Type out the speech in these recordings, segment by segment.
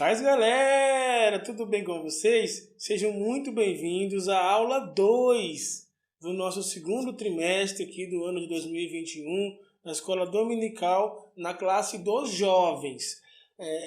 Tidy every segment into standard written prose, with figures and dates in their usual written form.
Mas galera, tudo bem com vocês? Sejam muito bem-vindos à aula 2 do nosso segundo trimestre aqui do ano de 2021 na Escola Dominical, na classe dos jovens.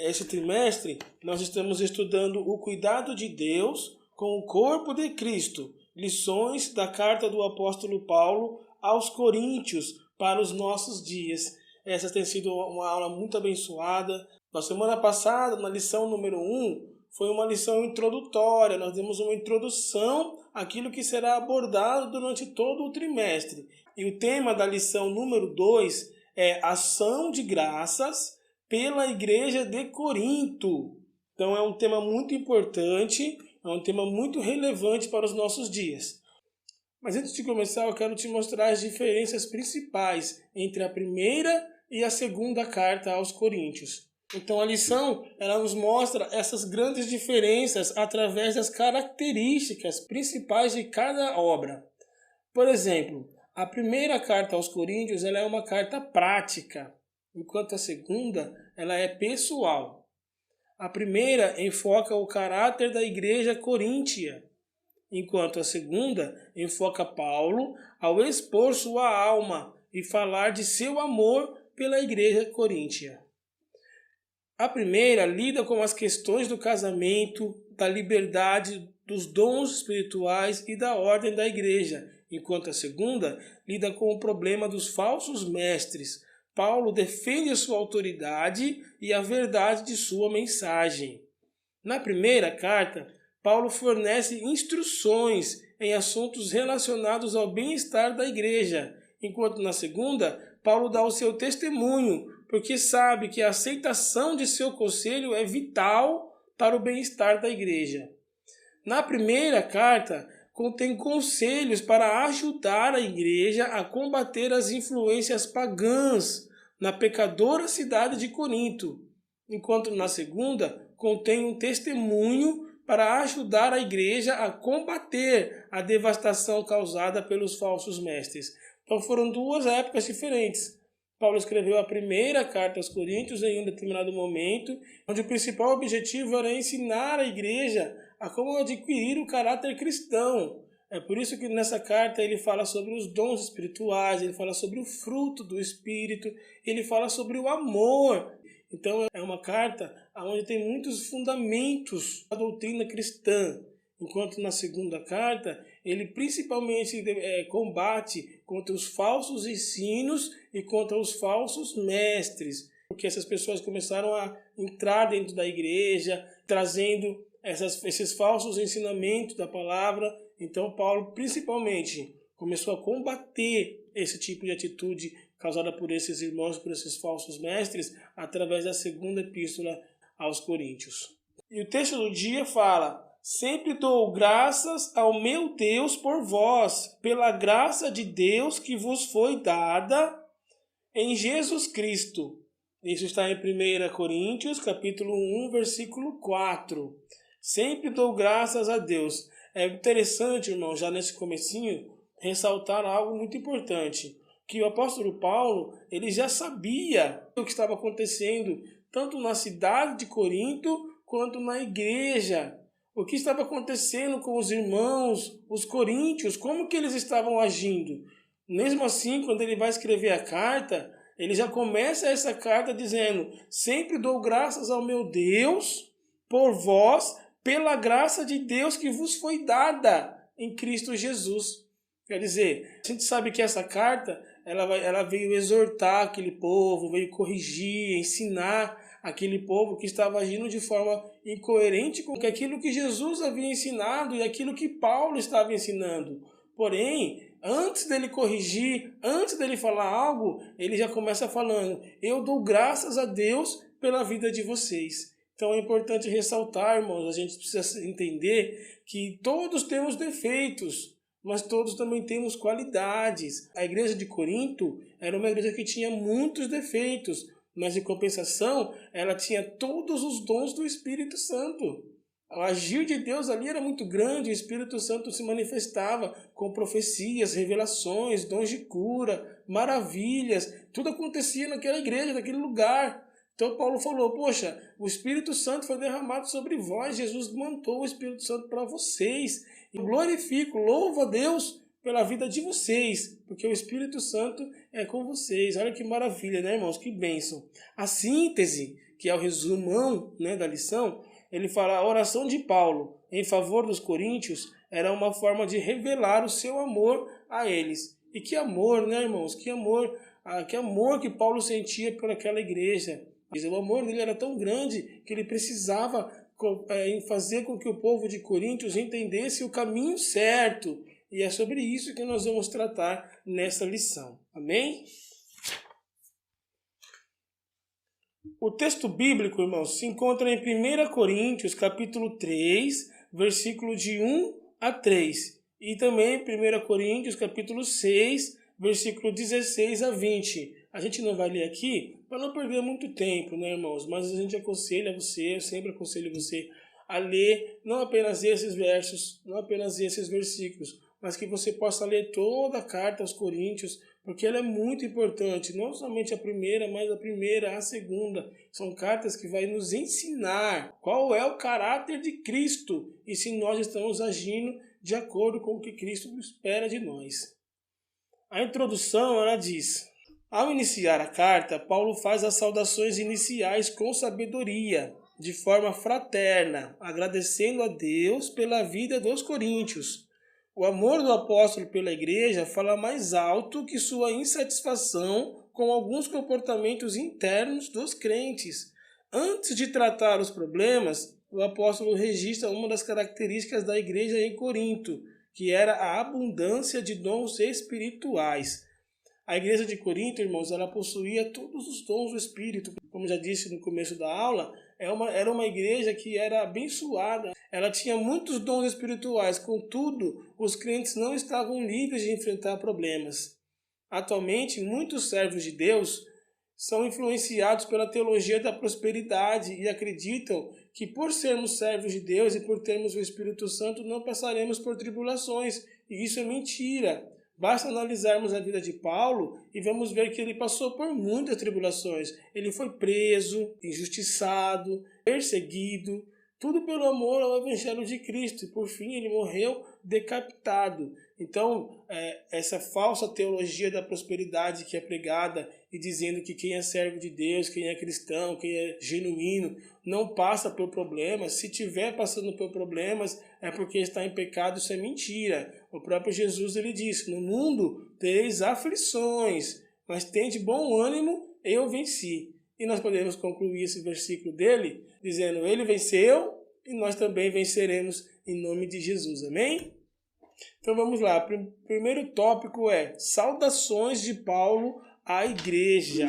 Esse trimestre nós estamos estudando o cuidado de Deus com o corpo de Cristo, lições da carta do apóstolo Paulo aos Coríntios para os nossos dias. Essa tem sido uma aula muito abençoada. Na semana passada, na lição número 1, foi uma lição introdutória. Nós demos uma introdução àquilo que será abordado durante todo o trimestre. E o tema da lição número 2 é ação de graças pela Igreja de Corinto. Então é um tema muito importante, é um tema muito relevante para os nossos dias. Mas antes de começar, eu quero te mostrar as diferenças principais entre a primeira e a segunda carta aos Coríntios. Então a lição, ela nos mostra essas grandes diferenças através das características principais de cada obra. Por exemplo, a primeira carta aos Coríntios, ela é uma carta prática, enquanto a segunda, ela é pessoal. A primeira enfoca o caráter da igreja coríntia, enquanto a segunda enfoca Paulo ao expor sua alma e falar de seu amor pela igreja coríntia. A primeira lida com as questões do casamento, da liberdade, dos dons espirituais e da ordem da igreja, enquanto a segunda lida com o problema dos falsos mestres. Paulo defende a sua autoridade e a verdade de sua mensagem. Na primeira carta, Paulo fornece instruções em assuntos relacionados ao bem-estar da igreja, enquanto na segunda, Paulo dá o seu testemunho, porque sabe que a aceitação de seu conselho é vital para o bem-estar da igreja. Na primeira carta, contém conselhos para ajudar a igreja a combater as influências pagãs na pecadora cidade de Corinto, enquanto na segunda, contém um testemunho para ajudar a igreja a combater a devastação causada pelos falsos mestres. Então foram duas épocas diferentes. Paulo escreveu a primeira carta aos Coríntios em um determinado momento, onde o principal objetivo era ensinar a igreja a como adquirir o caráter cristão. É por isso que nessa carta ele fala sobre os dons espirituais, ele fala sobre o fruto do Espírito, ele fala sobre o amor. Então é uma carta onde tem muitos fundamentos da doutrina cristã, enquanto na segunda carta ele principalmente combate contra os falsos ensinos e contra os falsos mestres, porque essas pessoas começaram a entrar dentro da igreja, trazendo esses falsos ensinamentos da palavra. Então Paulo principalmente começou a combater esse tipo de atitude causada por esses irmãos, por esses falsos mestres, através da segunda epístola aos Coríntios. E o texto do dia fala: sempre dou graças ao meu Deus por vós, pela graça de Deus que vos foi dada em Jesus Cristo. Isso está em 1 Coríntios, capítulo 1, versículo 4. Sempre dou graças a Deus. É interessante, irmão, já nesse comecinho, ressaltar algo muito importante, que o apóstolo Paulo, ele já sabia o que estava acontecendo, tanto na cidade de Corinto, quanto na igreja. O que estava acontecendo com os irmãos, os coríntios, como que eles estavam agindo. Mesmo assim, quando ele vai escrever a carta, ele já começa essa carta dizendo: sempre dou graças ao meu Deus por vós, pela graça de Deus que vos foi dada em Cristo Jesus. Quer dizer, a gente sabe que essa carta ela veio exortar aquele povo, veio corrigir, ensinar aquele povo que estava agindo de forma incoerente com aquilo que Jesus havia ensinado e aquilo que Paulo estava ensinando. Porém, antes dele corrigir, antes dele falar algo, ele já começa falando: eu dou graças a Deus pela vida de vocês. Então é importante ressaltar, irmãos, a gente precisa entender que todos temos defeitos, mas todos também temos qualidades. A igreja de Corinto era uma igreja que tinha muitos defeitos, mas em compensação, ela tinha todos os dons do Espírito Santo. O agir de Deus ali era muito grande, o Espírito Santo se manifestava com profecias, revelações, dons de cura, maravilhas. Tudo acontecia naquela igreja, naquele lugar. Então Paulo falou, poxa, o Espírito Santo foi derramado sobre vós, Jesus mandou o Espírito Santo para vocês. Eu glorifico, louvo a Deus pela vida de vocês, porque o Espírito Santo é com vocês. Olha que maravilha, né, irmãos? Que bênção. A síntese, que é o resumão, né, da lição, ele fala, a oração de Paulo em favor dos coríntios era uma forma de revelar o seu amor a eles. E que amor, né, irmãos? Que amor que Paulo sentia por aquela igreja. O amor dele era tão grande que ele precisava fazer com que o povo de Coríntios entendesse o caminho certo. E é sobre isso que nós vamos tratar nessa lição. Amém? O texto bíblico, irmãos, se encontra em 1 Coríntios, capítulo 3, versículo de 1 a 3. E também em 1 Coríntios, capítulo 6, versículo 16 a 20. A gente não vai ler aqui para não perder muito tempo, né, irmãos? Mas a gente aconselha você, eu sempre aconselho você a ler não apenas esses versos, não apenas esses versículos, mas que você possa ler toda a carta aos Coríntios, porque ela é muito importante, não somente a primeira, mas a primeira, a segunda. São cartas que vai nos ensinar qual é o caráter de Cristo e se nós estamos agindo de acordo com o que Cristo espera de nós. A introdução, ela diz: ao iniciar a carta, Paulo faz as saudações iniciais com sabedoria, de forma fraterna, agradecendo a Deus pela vida dos coríntios. O amor do apóstolo pela igreja fala mais alto que sua insatisfação com alguns comportamentos internos dos crentes. Antes de tratar os problemas, o apóstolo registra uma das características da igreja em Corinto, que era a abundância de dons espirituais. A igreja de Corinto, irmãos, ela possuía todos os dons do Espírito. Como já disse no começo da aula, era uma igreja que era abençoada. Ela tinha muitos dons espirituais, contudo, os crentes não estavam livres de enfrentar problemas. Atualmente, muitos servos de Deus são influenciados pela teologia da prosperidade e acreditam que por sermos servos de Deus e por termos o Espírito Santo não passaremos por tribulações. E isso é mentira. Basta analisarmos a vida de Paulo e vamos ver que ele passou por muitas tribulações. Ele foi preso, injustiçado, perseguido, tudo pelo amor ao Evangelho de Cristo. E por fim ele morreu decapitado. Então, essa falsa teologia da prosperidade que é pregada e dizendo que quem é servo de Deus, quem é cristão, quem é genuíno, não passa por problemas. Se estiver passando por problemas, é porque está em pecado, isso é mentira. O próprio Jesus, ele disse, no mundo tereis aflições, mas tende bom ânimo, eu venci. E nós podemos concluir esse versículo dele, dizendo, ele venceu e nós também venceremos em nome de Jesus. Amém? Então vamos lá, o primeiro tópico é saudações de Paulo à igreja.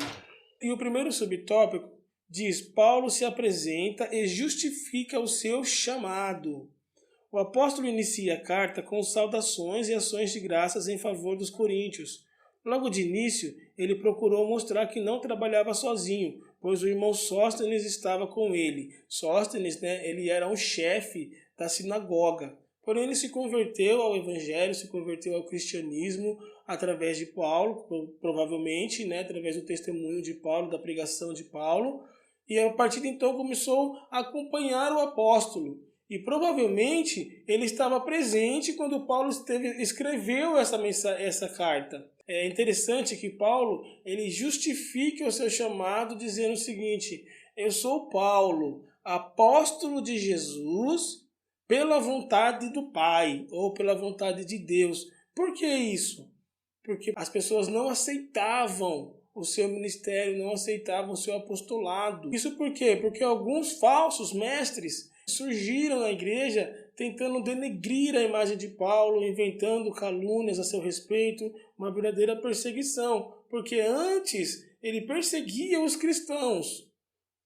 E o primeiro subtópico diz, Paulo se apresenta e justifica o seu chamado. O apóstolo inicia a carta com saudações e ações de graças em favor dos coríntios. Logo de início, ele procurou mostrar que não trabalhava sozinho, pois o irmão Sóstenes estava com ele. Sóstenes, ele era um chefe da sinagoga. Porém, ele se converteu ao evangelho, se converteu ao cristianismo através de Paulo, provavelmente, através do testemunho de Paulo, da pregação de Paulo. E a partir de então começou a acompanhar o apóstolo. E provavelmente ele estava presente quando Paulo escreveu essa carta. É interessante que Paulo ele justifica o seu chamado dizendo o seguinte, eu sou Paulo, apóstolo de Jesus, pela vontade do Pai, ou pela vontade de Deus. Por que isso? Porque as pessoas não aceitavam o seu ministério, não aceitavam o seu apostolado. Isso por quê? Porque alguns falsos mestres surgiram na igreja tentando denegrir a imagem de Paulo, inventando calúnias a seu respeito, uma verdadeira perseguição. Porque antes ele perseguia os cristãos,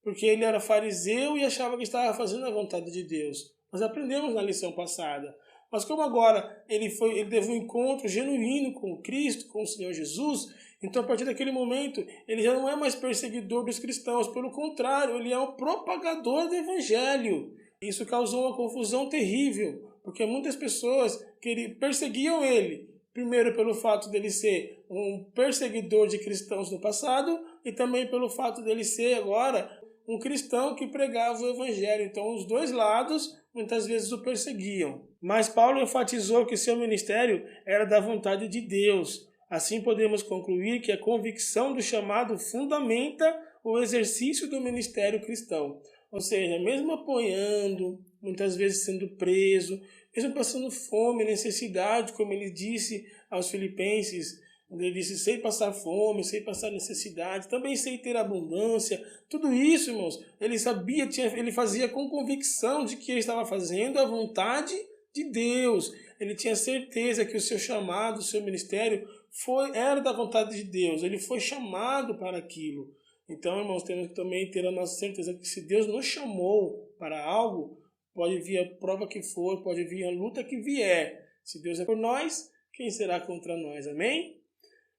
porque ele era fariseu e achava que estava fazendo a vontade de Deus. Nós aprendemos na lição passada. Mas como agora ele teve um encontro genuíno com Cristo, com o Senhor Jesus, então a partir daquele momento ele já não é mais perseguidor dos cristãos, pelo contrário, ele é um propagador do evangelho. Isso causou uma confusão terrível, porque muitas pessoas perseguiam ele, primeiro pelo fato dele ser um perseguidor de cristãos no passado, e também pelo fato dele ser agora um cristão que pregava o evangelho. Então os dois lados muitas vezes o perseguiam. Mas Paulo enfatizou que seu ministério era da vontade de Deus. Assim podemos concluir que a convicção do chamado fundamenta o exercício do ministério cristão. Ou seja, mesmo apoiando, muitas vezes sendo preso, mesmo passando fome, necessidade, como ele disse aos filipenses, ele disse, sei passar fome, sei passar necessidade, também sei ter abundância. Tudo isso, irmãos, ele sabia, ele fazia com convicção de que ele estava fazendo a vontade de Deus. Ele tinha certeza que o seu chamado, o seu ministério era da vontade de Deus. Ele foi chamado para aquilo. Então, irmãos, temos que também ter a nossa certeza que se Deus nos chamou para algo, pode vir a prova que for, pode vir a luta que vier. Se Deus é por nós, quem será contra nós? Amém?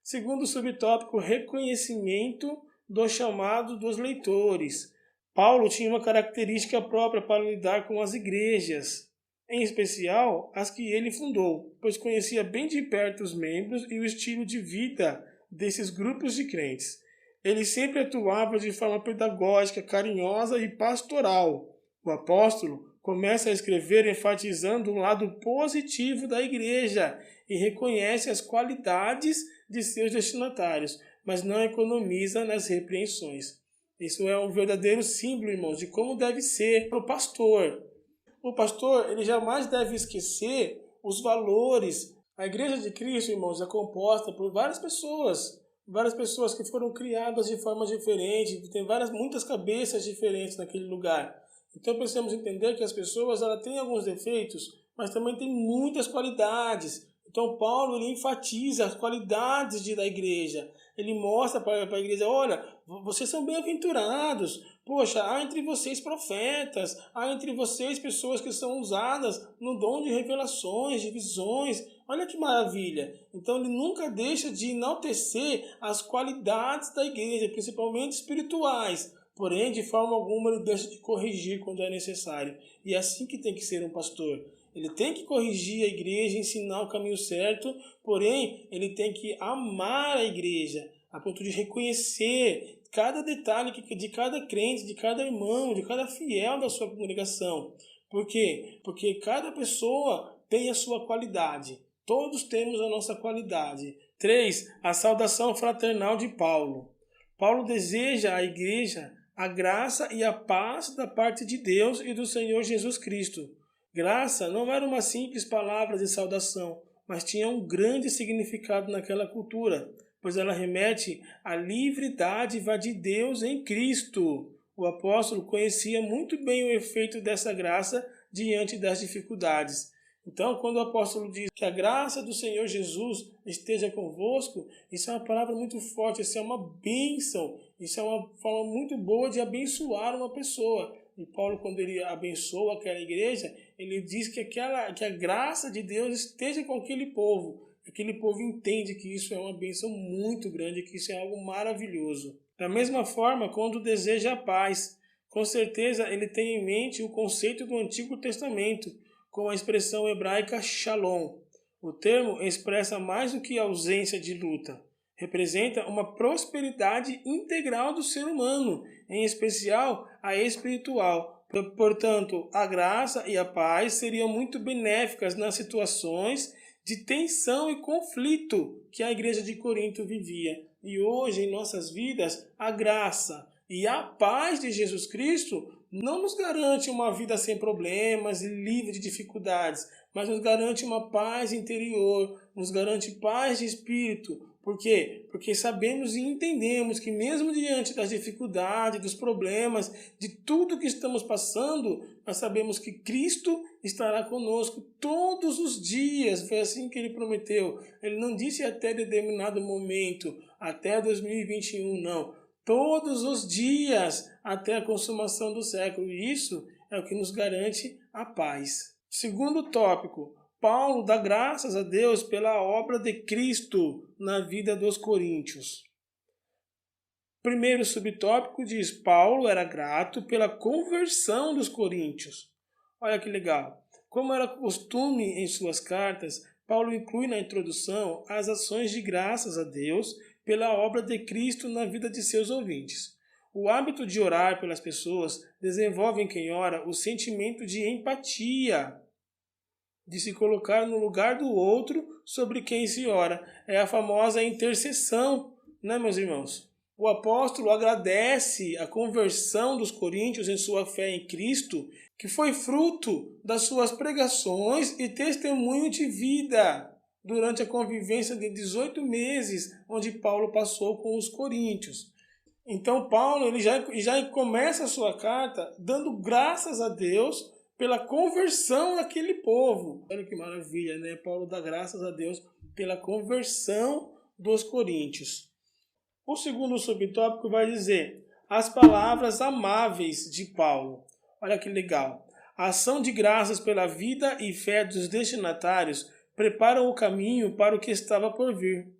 Segundo subtópico, reconhecimento do chamado dos leitores. Paulo tinha uma característica própria para lidar com as igrejas, em especial as que ele fundou, pois conhecia bem de perto os membros e o estilo de vida desses grupos de crentes. Ele sempre atuava de forma pedagógica, carinhosa e pastoral. O apóstolo começa a escrever enfatizando o lado positivo da igreja e reconhece as qualidades de seus destinatários, mas não economiza nas repreensões. Isso é um verdadeiro símbolo, irmãos, de como deve ser o pastor. O pastor, ele jamais deve esquecer os valores. A igreja de Cristo, irmãos, é composta por várias pessoas que foram criadas de forma diferente, tem muitas cabeças diferentes naquele lugar. Então precisamos entender que as pessoas têm alguns defeitos, mas também têm muitas qualidades. Então Paulo ele enfatiza as qualidades da igreja. Ele mostra para a igreja, olha, vocês são bem-aventurados. Poxa, há entre vocês profetas, há entre vocês pessoas que são usadas no dom de revelações, de visões. Olha que maravilha. Então ele nunca deixa de enaltecer as qualidades da igreja, principalmente espirituais. Porém, de forma alguma, ele deixa de corrigir quando é necessário. E é assim que tem que ser um pastor. Ele tem que corrigir a igreja, ensinar o caminho certo, porém, ele tem que amar a igreja, a ponto de reconhecer cada detalhe de cada crente, de cada irmão, de cada fiel da sua congregação. Por quê? Porque cada pessoa tem a sua qualidade. Todos temos a nossa qualidade. 3. A saudação fraternal de Paulo. Paulo deseja à igreja a graça e a paz da parte de Deus e do Senhor Jesus Cristo. Graça não era uma simples palavra de saudação, mas tinha um grande significado naquela cultura, pois ela remete à livre dádiva de Deus em Cristo. O apóstolo conhecia muito bem o efeito dessa graça diante das dificuldades. Então, quando o apóstolo diz que a graça do Senhor Jesus esteja convosco, isso é uma palavra muito forte, isso é uma bênção, isso é uma forma muito boa de abençoar uma pessoa. E Paulo, quando ele abençoa aquela igreja, ele diz que a graça de Deus esteja com aquele povo. Aquele povo entende que isso é uma bênção muito grande, que isso é algo maravilhoso. Da mesma forma, quando deseja a paz, com certeza ele tem em mente o conceito do Antigo Testamento, com a expressão hebraica shalom. O termo expressa mais do que a ausência de luta. Representa uma prosperidade integral do ser humano, em especial a espiritual. Portanto, a graça e a paz seriam muito benéficas nas situações de tensão e conflito que a igreja de Corinto vivia. E hoje, em nossas vidas, a graça e a paz de Jesus Cristo não nos garante uma vida sem problemas e livre de dificuldades, mas nos garante uma paz interior, nos garante paz de espírito. Por quê? Porque sabemos e entendemos que mesmo diante das dificuldades, dos problemas, de tudo que estamos passando, nós sabemos que Cristo estará conosco todos os dias. Foi assim que ele prometeu. Ele não disse até determinado momento, até 2021, não. Todos os dias, até a consumação do século. E isso é o que nos garante a paz. Segundo tópico, Paulo dá graças a Deus pela obra de Cristo na vida dos coríntios. Primeiro subtópico diz, Paulo era grato pela conversão dos coríntios. Olha que legal. Como era costume em suas cartas, Paulo inclui na introdução as ações de graças a Deus pela obra de Cristo na vida de seus ouvintes. O hábito de orar pelas pessoas desenvolve em quem ora o sentimento de empatia, de se colocar no lugar do outro sobre quem se ora. É a famosa intercessão, né, meus irmãos? O apóstolo agradece a conversão dos coríntios em sua fé em Cristo, que foi fruto das suas pregações e testemunho de vida durante a convivência de 18 meses, onde Paulo passou com os coríntios. Então Paulo ele já começa a sua carta dando graças a Deus pela conversão daquele povo. Olha que maravilha, né? Paulo dá graças a Deus pela conversão dos coríntios. O segundo subtópico vai dizer as palavras amáveis de Paulo. Olha que legal. A ação de graças pela vida e fé dos destinatários prepara o caminho para o que estava por vir.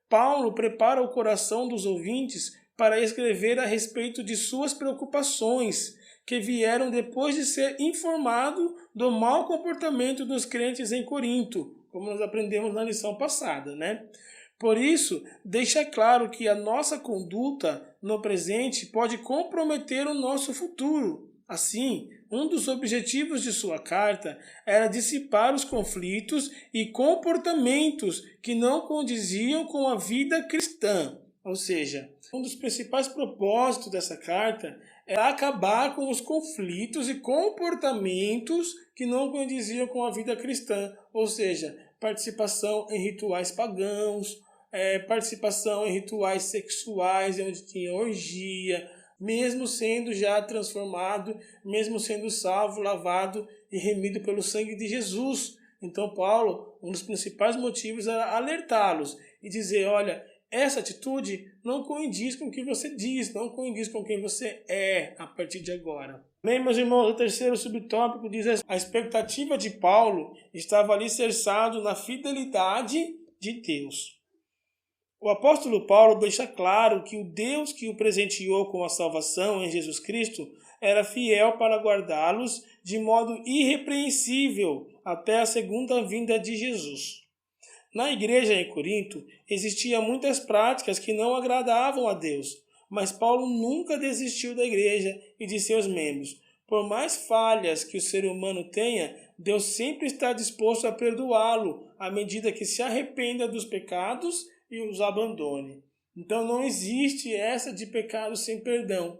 Paulo prepara o coração dos ouvintes para escrever a respeito de suas preocupações, que vieram depois de ser informado do mau comportamento dos crentes em Corinto, como nós aprendemos na lição passada, né? Por isso, deixa claro que a nossa conduta no presente pode comprometer o nosso futuro. Assim, um dos objetivos de sua carta era dissipar os conflitos e comportamentos que não condiziam com a vida cristã. Ou seja, um dos principais propósitos dessa carta era acabar com os conflitos e comportamentos que não condiziam com a vida cristã. Ou seja, participação em rituais pagãos, participação em rituais sexuais, onde tinha orgia, mesmo sendo já transformado, mesmo sendo salvo, lavado e remido pelo sangue de Jesus. Então Paulo, um dos principais motivos era alertá-los e dizer, olha, essa atitude não condiz com o que você diz, não condiz com quem você é a partir de agora. Bem, meus irmãos, o terceiro subtópico diz a expectativa de Paulo estava alicerçado na fidelidade de Deus. O apóstolo Paulo deixa claro que o Deus que o presenteou com a salvação em Jesus Cristo era fiel para guardá-los de modo irrepreensível até a segunda vinda de Jesus. Na igreja em Corinto, existiam muitas práticas que não agradavam a Deus, mas Paulo nunca desistiu da igreja e de seus membros. Por mais falhas que o ser humano tenha, Deus sempre está disposto a perdoá-lo à medida que se arrependa dos pecados e os abandone. Então não existe essa de pecado sem perdão.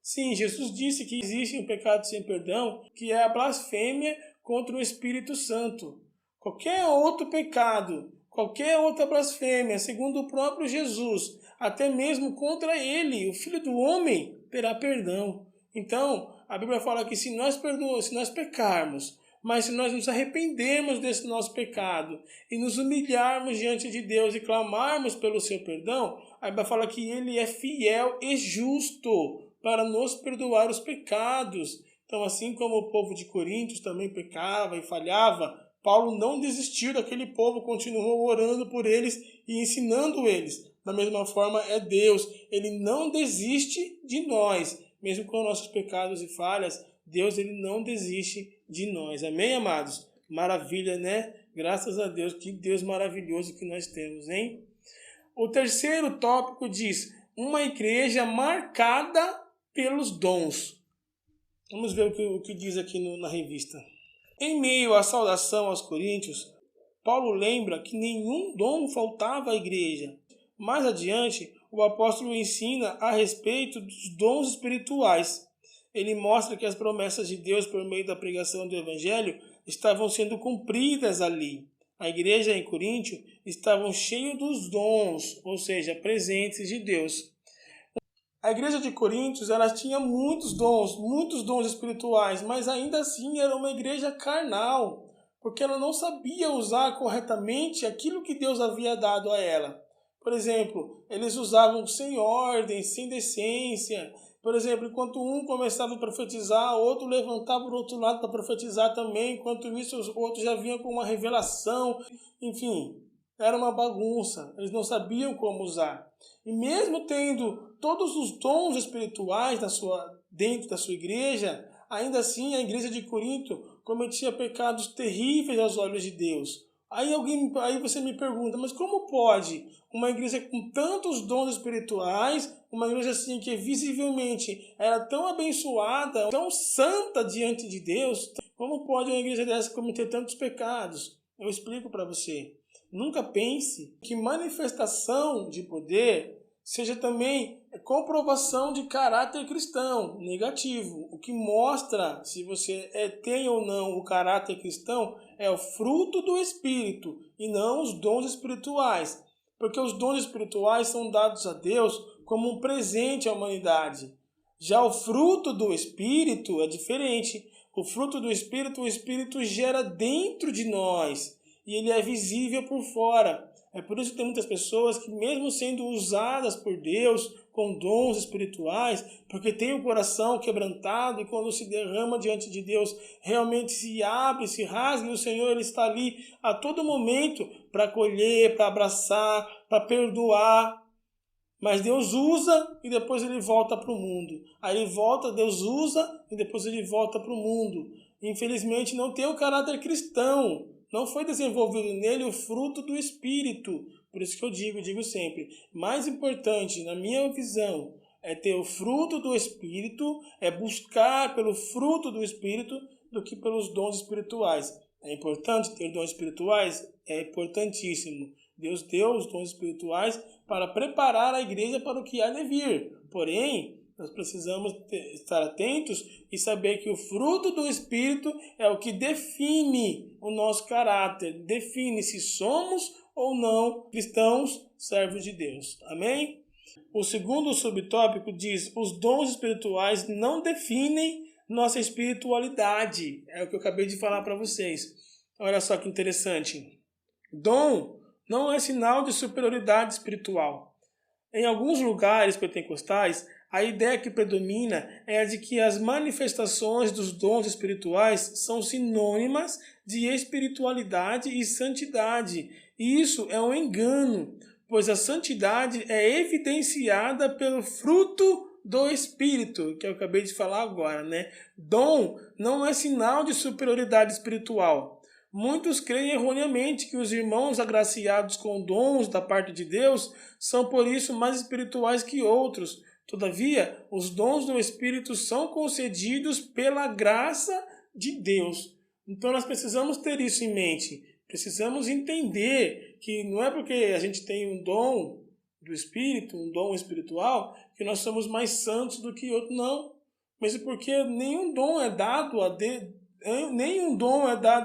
Sim, Jesus disse que existe um pecado sem perdão, que é a blasfêmia contra o Espírito Santo. Qualquer outro pecado, qualquer outra blasfêmia, segundo o próprio Jesus, até mesmo contra ele, o Filho do Homem, terá perdão. Então, a Bíblia fala que se nós pecarmos, mas se nós nos arrependermos desse nosso pecado e nos humilharmos diante de Deus e clamarmos pelo seu perdão, a Bíblia fala que ele é fiel e justo para nos perdoar os pecados. Então, assim como o povo de Corinto também pecava e falhava, Paulo não desistiu daquele povo, continuou orando por eles e ensinando eles. Da mesma forma é Deus, ele não desiste de nós, mesmo com nossos pecados e falhas, Deus ele não desiste de nós. Amém, amados? Maravilha, né? Graças a Deus, que Deus maravilhoso que nós temos, hein? O terceiro tópico diz, uma igreja marcada pelos dons. Vamos ver o que diz aqui na revista. Em meio à saudação aos coríntios, Paulo lembra que nenhum dom faltava à igreja. Mais adiante, o apóstolo ensina a respeito dos dons espirituais. Ele mostra que as promessas de Deus por meio da pregação do Evangelho estavam sendo cumpridas ali. A igreja em Coríntio estava cheia dos dons, ou seja, presentes de Deus. A igreja de Coríntios ela tinha muitos dons espirituais, mas ainda assim era uma igreja carnal, porque ela não sabia usar corretamente aquilo que Deus havia dado a ela. Por exemplo, eles usavam sem ordem, sem decência. Por exemplo, enquanto um começava a profetizar, o outro levantava do outro lado para profetizar também. Enquanto isso, os outros já vinham com uma revelação. Enfim, era uma bagunça. Eles não sabiam como usar. E mesmo tendo todos os dons espirituais dentro da sua igreja, ainda assim a igreja de Corinto cometia pecados terríveis aos olhos de Deus. Aí você me pergunta, mas como pode uma igreja com tantos dons espirituais, uma igreja assim que visivelmente era tão abençoada, tão santa diante de Deus, como pode uma igreja dessa cometer tantos pecados? Eu explico para você. Nunca pense que manifestação de poder seja também comprovação de caráter cristão negativo. O que mostra se você tem ou não o caráter cristão é o fruto do Espírito e não os dons espirituais. Porque os dons espirituais são dados a Deus como um presente à humanidade. Já o fruto do Espírito é diferente. O fruto do Espírito, o Espírito gera dentro de nós e ele é visível por fora. É por isso que tem muitas pessoas que, mesmo sendo usadas por Deus com dons espirituais, porque tem o coração quebrantado e quando se derrama diante de Deus, realmente se abre, se rasga, e o Senhor ele está ali a todo momento para acolher, para abraçar, para perdoar. Mas Deus usa e depois ele volta para o mundo. Aí ele volta, Deus usa e depois ele volta para o mundo. Infelizmente não tem o caráter cristão. Não foi desenvolvido nele o fruto do Espírito. Por isso que eu digo sempre, mais importante, na minha visão, é ter o fruto do Espírito, é buscar pelo fruto do Espírito do que pelos dons espirituais. É importante ter dons espirituais? É importantíssimo. Deus deu os dons espirituais para preparar a igreja para o que há de vir. Porém, nós precisamos estar atentos e saber que o fruto do Espírito é o que define o nosso caráter, define se somos ou não cristãos, servos de Deus. Amém? O segundo subtópico diz: os dons espirituais não definem nossa espiritualidade. É o que eu acabei de falar para vocês. Olha só que interessante. Dom não é sinal de superioridade espiritual. Em alguns lugares pentecostais, a ideia que predomina é a de que as manifestações dos dons espirituais são sinônimas de espiritualidade e santidade. E isso é um engano, pois a santidade é evidenciada pelo fruto do Espírito, que eu acabei de falar agora, né? Dom não é sinal de superioridade espiritual. Muitos creem erroneamente que os irmãos agraciados com dons da parte de Deus são por isso mais espirituais que outros. Todavia, os dons do Espírito são concedidos pela graça de Deus. Então nós precisamos ter isso em mente. Precisamos entender que não é porque a gente tem um dom do Espírito, um dom espiritual, que nós somos mais santos do que outro, não. Mas é porque nenhum dom é dado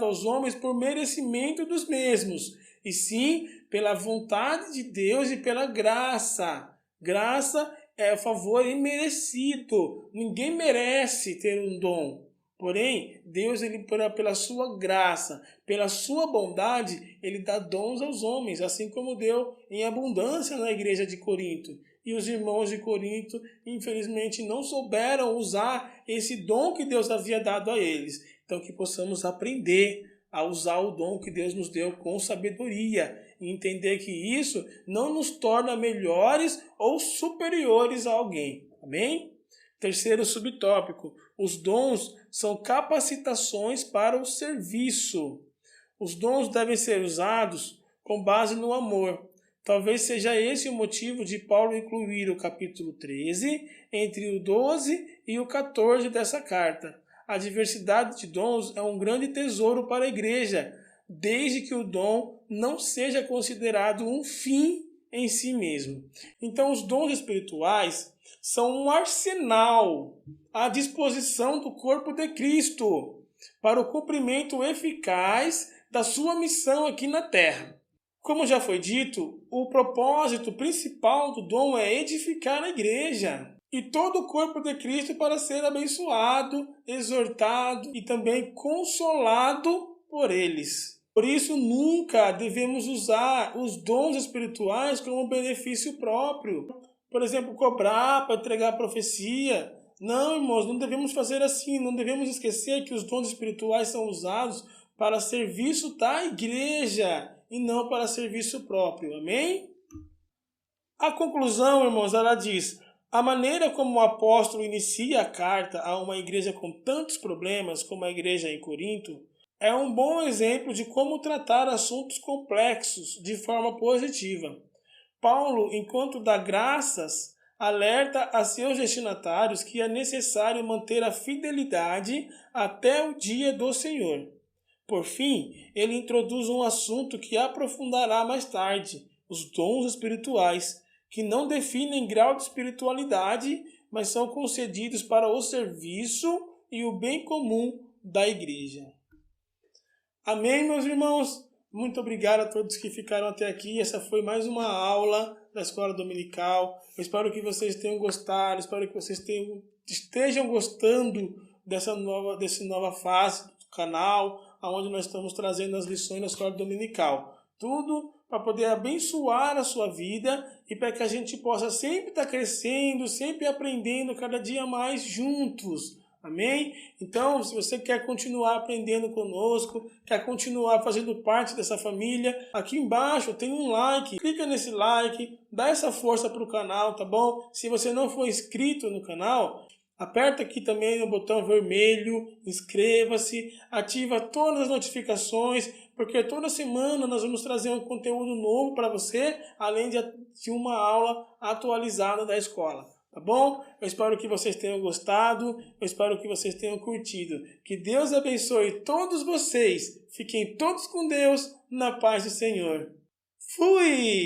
aos homens por merecimento dos mesmos, e sim pela vontade de Deus e pela graça. Graça é o favor imerecido. Ninguém merece ter um dom. Porém, Deus, ele, pela sua graça, pela sua bondade, ele dá dons aos homens, assim como deu em abundância na igreja de Corinto. E os irmãos de Corinto, infelizmente, não souberam usar esse dom que Deus havia dado a eles. Então, que possamos aprender a usar o dom que Deus nos deu com sabedoria e entender que isso não nos torna melhores ou superiores a alguém. Amém? Terceiro subtópico: os dons são capacitações para o serviço. Os dons devem ser usados com base no amor. Talvez seja esse o motivo de Paulo incluir o capítulo 13 entre o 12 e o 14 dessa carta. A diversidade de dons é um grande tesouro para a igreja, desde que o dom não seja considerado um fim em si mesmo. Então, os dons espirituais são um arsenal à disposição do corpo de Cristo para o cumprimento eficaz da sua missão aqui na terra. Como já foi dito, o propósito principal do dom é edificar a igreja e todo o corpo de Cristo para ser abençoado, exortado e também consolado por eles. Por isso, nunca devemos usar os dons espirituais como benefício próprio. Por exemplo, cobrar para entregar profecia. Não, irmãos, não devemos fazer assim. Não devemos esquecer que os dons espirituais são usados para serviço da igreja e não para serviço próprio. Amém? A conclusão, irmãos, ela diz: a maneira como o apóstolo inicia a carta a uma igreja com tantos problemas como a igreja em Corinto é um bom exemplo de como tratar assuntos complexos de forma positiva. Paulo, enquanto dá graças, alerta a seus destinatários que é necessário manter a fidelidade até o dia do Senhor. Por fim, ele introduz um assunto que aprofundará mais tarde: os dons espirituais, que não definem grau de espiritualidade, mas são concedidos para o serviço e o bem comum da igreja. Amém, meus irmãos? Muito obrigado a todos que ficaram até aqui. Essa foi mais uma aula da Escola Dominical. Eu espero que vocês tenham gostado, espero que vocês estejam gostando dessa nova fase do canal, onde nós estamos trazendo as lições da Escola Dominical. Tudo para poder abençoar a sua vida e para que a gente possa sempre estar crescendo, sempre aprendendo cada dia mais juntos. Amém? Então, se você quer continuar aprendendo conosco, quer continuar fazendo parte dessa família, aqui embaixo tem um like. Clica nesse like, dá essa força para o canal, tá bom? Se você não for inscrito no canal, aperta aqui também no botão vermelho, inscreva-se, ativa todas as notificações, porque toda semana nós vamos trazer um conteúdo novo para você, além de uma aula atualizada da escola. Tá bom? Eu espero que vocês tenham gostado, eu espero que vocês tenham curtido. Que Deus abençoe todos vocês. Fiquem todos com Deus, na paz do Senhor. Fui!